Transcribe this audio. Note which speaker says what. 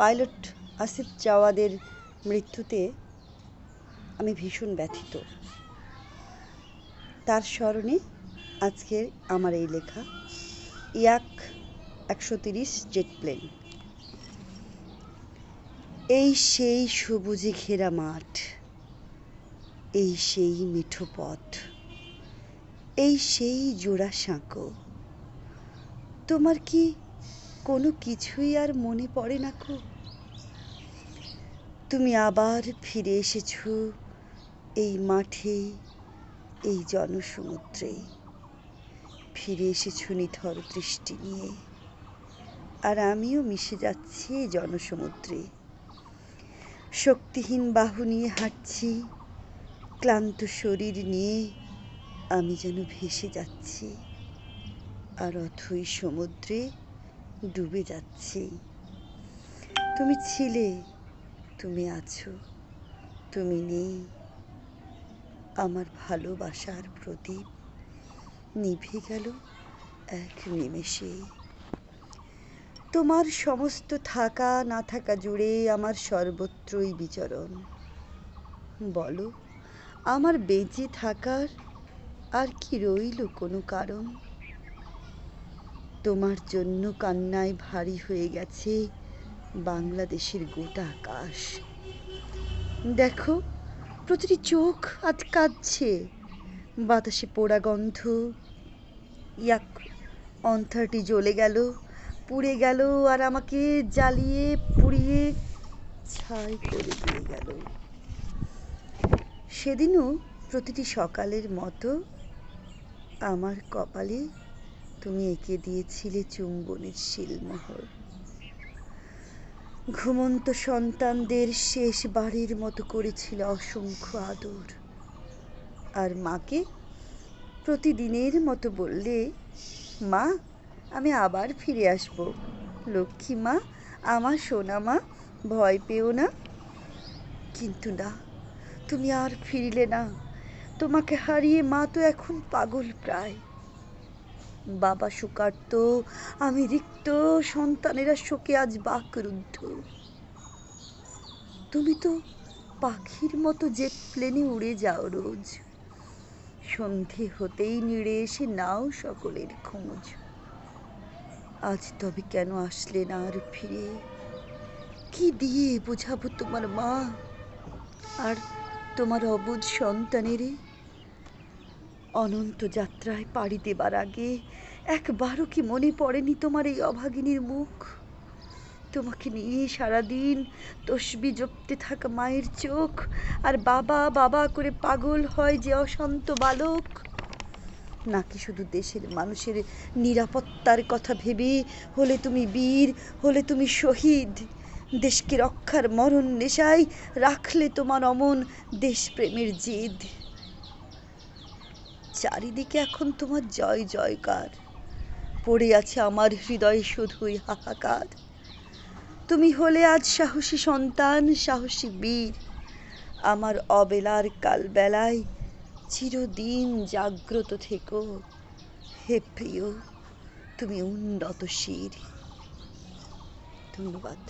Speaker 1: Pilot Asif জাওয়াদের মৃত্যুতে আমি ভীষণ ব্যথিত। তার স্মরণে আজকের আমার এই লেখা ইয়াক 130 জেট প্লেন। এই সেই সবুজে ঘেরা মাঠ, এই সেই মিঠো পথ, এই সেই জোড়া সাঁকো। তোমার কি কোনো কিছুই আর মনে পড়ে না কো? তুমি আবার ফিরে এসেছো এই মাঠে, এই জনসমুদ্রে। ফিরে এসেছো নিথর দৃষ্টি নিয়ে, আর আমিও মিশে যাচ্ছি এই জনসমুদ্রে। শক্তিহীন বাহু নিয়ে হাঁটছি, ক্লান্ত শরীর নিয়ে আমি যেন ভেসে যাচ্ছি, আর অথই সমুদ্রে ডুবে যাচ্ছি। তুমি ছিলে, তুমি আছো, তুমি নেই। আমার ভালোবাসার প্রদীপ নিভে গেল এক নিমেষে। তোমার সমস্ত থাকা না থাকা জুড়ে আমার সর্বত্রই বিচরণ। বলো, আমার বেঁচে থাকার আর কি রইল কোনো কারণ? তোমার জন্য কান্নায় ভারী হয়ে গেছে বাংলাদেশের গোটা আকাশ। দেখো, প্রতিটি চোখ আজ কাঁদছে, বাতাসে পোড়া গন্ধ। ইয়াক 130 জ্বলে গেল, পুড়ে গেল, আর আমাকে জ্বালিয়ে পুড়িয়ে ছাই করে দিয়ে গেল। সেদিনও প্রতিটি সকালের মতো আমার কপালে তুমি এঁকে দিয়েছিলে চুম্বনের শিলমোহর। ঘুমন্ত সন্তানদের শেষবারের মতো করেছিলে অসংখ্য আদর, আর মাকে প্রতিদিনের মতো বললে, মা আমি আবার ফিরে আসব, লক্ষ্মী মা, আমার সোনা মা, ভয় পেও না। কিন্তু না, তুমি আর ফিরলে না। তোমাকে হারিয়ে মা তো এখন পাগল প্রায়। বাবা শোকার্ত, আমি রিক্ত, সন্তানেরা শোকে আজ বাকরুদ্ধ। তুমি তো পাখির মতো জেট প্লেনে উড়ে যাও রোজ, সন্ধে হতেই নিড়ে এসে নাও সকলের খোঁজ। আজ তবে কেন আসলে না আর ফিরে? কি দিয়ে বোঝাবো তোমার মা আর তোমার অবুঝ সন্তানের? অনন্ত যাত্রায় পাড়ি দেবার আগে একবারও কি মনে পড়েনি তোমার এই অভাগিনীর মুখ? তোমাকে নিয়ে সারাদিন তসবি জপতে থাকা মায়ের চোখ, আর বাবা বাবা করে পাগল হয় যে অশান্ত বালক। নাকি শুধু দেশের মানুষের নিরাপত্তার কথা ভেবে হলে তুমি বীর, হলে তুমি শহীদ, দেশকে রক্ষার মরণ নেশায় রাখলে তোমার অমন দেশপ্রেমের জেদ। চারিদিকে এখন তোমার জয় জয়কার, পড়ে আছে আমার হৃদয়ে শুধুই হাহাকার। তুমি হলে আজ সাহসী সন্তান, সাহসী বীর, আমার অবেলার কালবেলায় চিরদিন জাগ্রত থেকো হে প্রিয়, তুমি উন্নত শির। ধন্যবাদ।